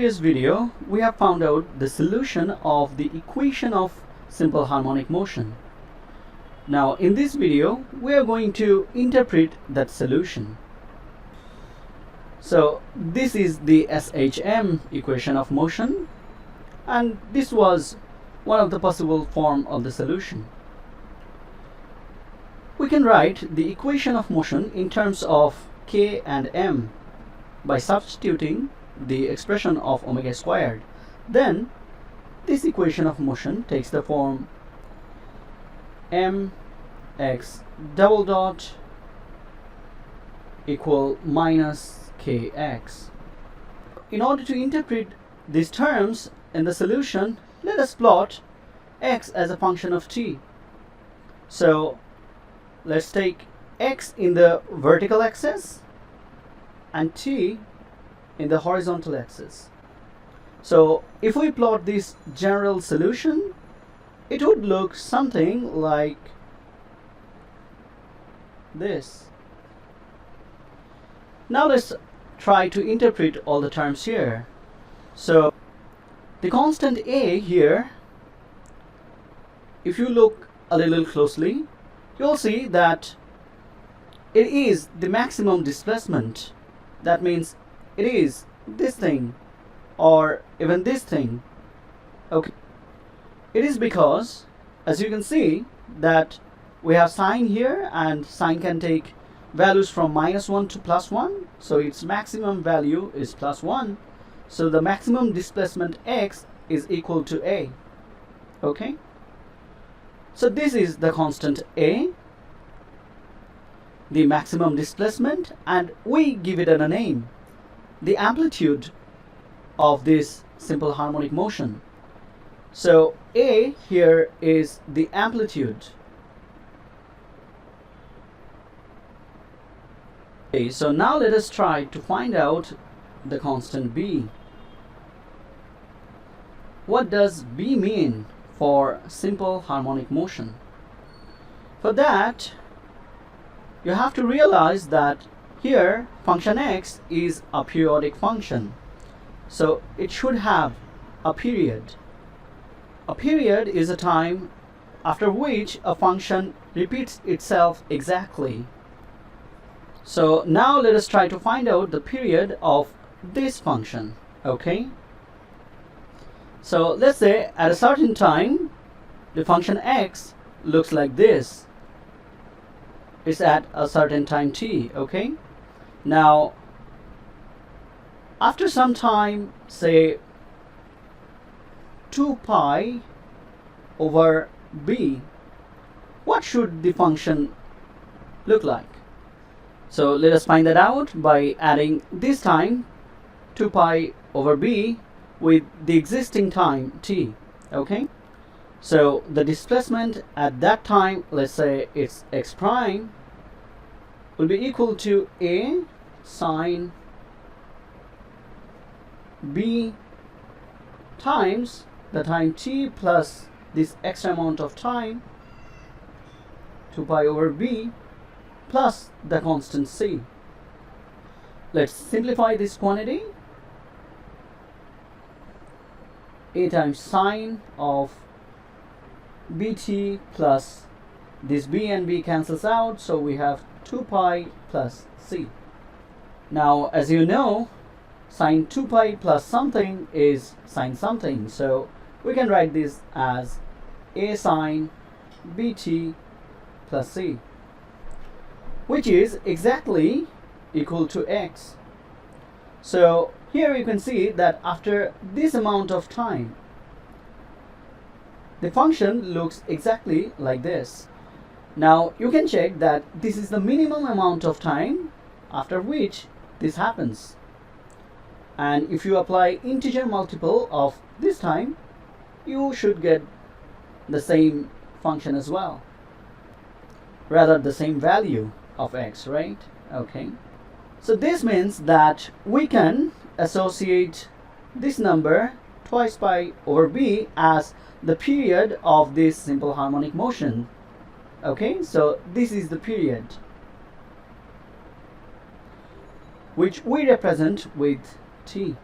previous video, we have found out the solution of the equation of simple harmonic motion. Now in this video, we are going to interpret that solution. So this is the SHM equation of motion, and this was one of the possible form of the solution. We can write the equation of motion in terms of K and M by substituting the expression of omega squared. Then this equation of motion takes the form mx double dot equal minus kx. In order to interpret these terms in the solution, let us plot x as a function of t. So let's take x in the vertical axis and t in the horizontal axis. So if we plot this general solution, it would look something like this. Now let's try to interpret all the terms here. So the constant a here, if you look a little closely, you'll see that it is the maximum displacement. That means it is this thing or even this thing. Okay, it is because, as you can see, that we have sine here, and sine can take values from -1 to +1, so its maximum value is +1. So the maximum displacement x is equal to a. Okay, so this is the constant a, the maximum displacement, and we give it a name, the amplitude of this simple harmonic motion. So a here is the amplitude. Okay, so now let us try to find out the constant b. What does b mean for simple harmonic motion? For that, you have to realize that here function x is a periodic function, so it should have a period. A period is a time after which a function repeats itself exactly. So now let us try to find out the period of this function. Okay, so let's say at a certain time the function x looks like this. It's at a certain time t. Okay, now after some time, say 2 pi over b, what should the function look like? So let us find that out by adding this time 2 pi over b with the existing time t. Okay, so the displacement at that time, let's say it's x prime, will be equal to a sine b times the time t plus this extra amount of time 2 pi over b plus the constant c. Let's simplify this quantity. A times sine of bt plus this b and b cancels out, so we have 2 pi plus c. Now as you know, sine 2 pi plus something is sine something, so we can write this as a sine bt plus c, which is exactly equal to x. So here you can see that after this amount of time, the function looks exactly like this. Now you can check that this is the minimum amount of time after which this happens, and if you apply integer multiple of this time, you should get the same function as well, rather the same value of x, right? Okay, so this means that we can associate this number twice pi over b as the period of this simple harmonic motion. Okay, so this is the period which we represent with t.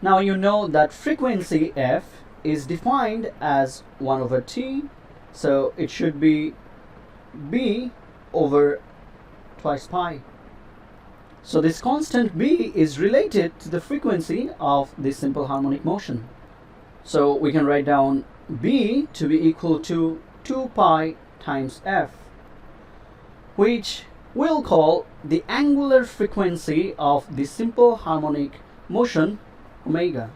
Now you know that frequency f is defined as 1 over t, so it should be b over twice pi. So this constant b is related to the frequency of the simple harmonic motion. So we can write down b to be equal to 2 pi times f, which we'll call the angular frequency of the simple harmonic motion, omega.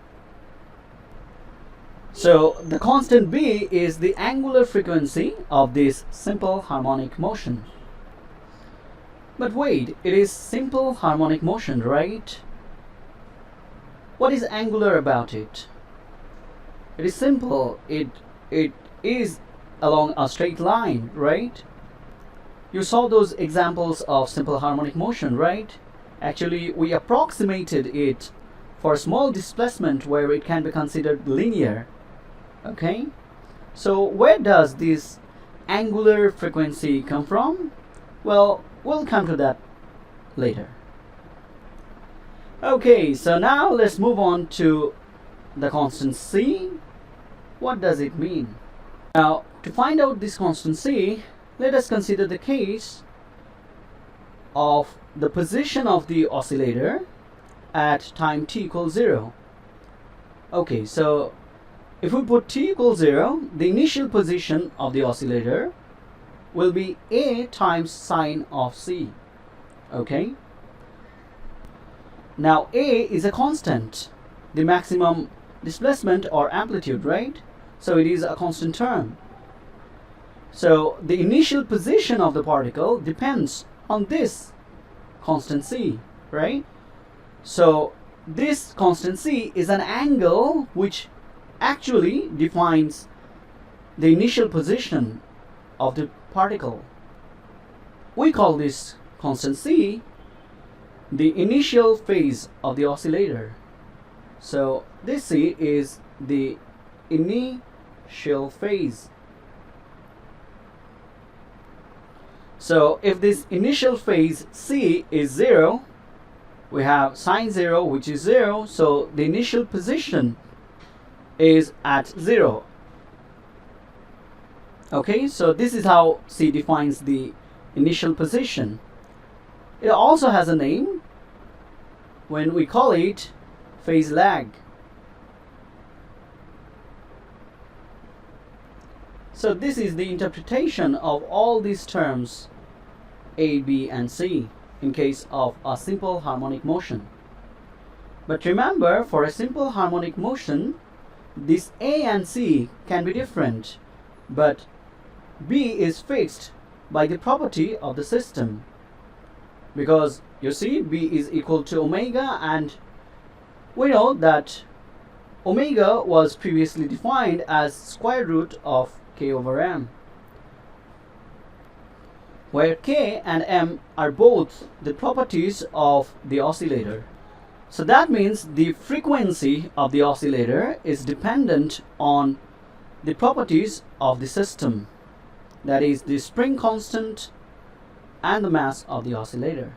So the constant b is the angular frequency of this simple harmonic motion. But wait, it is simple harmonic motion, right? What is angular about it? It is simple. It is along a straight line, right? You saw those examples of simple harmonic motion, right? Actually, we approximated it for a small displacement where it can be considered linear. Okay? So where does this angular frequency come from? Well, we'll come to that later. Okay, so now let's move on to the constant c. What does it mean? Now, to find out this constant c, let us consider the case of the position of the oscillator at time t equals 0. Okay, so if we put t equals 0, the initial position of the oscillator will be a times sine of c. Okay? Now a is a constant, the maximum displacement or amplitude, right? So it is a constant term. So the initial position of the particle depends on this constant c, right? So this constant c is an angle which actually defines the initial position of the particle. We call this constant c the initial phase of the oscillator. So this c is the initial phase. So if this initial phase c is 0, we have sine 0, which is 0, so the initial position is at 0. Okay, so this is how c defines the initial position. It also has a name when we call it phase lag. So this is the interpretation of all these terms a, b, and c in case of a simple harmonic motion. But remember, for a simple harmonic motion, this a and c can be different, but b is fixed by the property of the system. Because you see, b is equal to omega, and we know that omega was previously defined as square root of k over m, where k and m are both the properties of the oscillator. So that means the frequency of the oscillator is dependent on the properties of the system, that is the spring constant and the mass of the oscillator.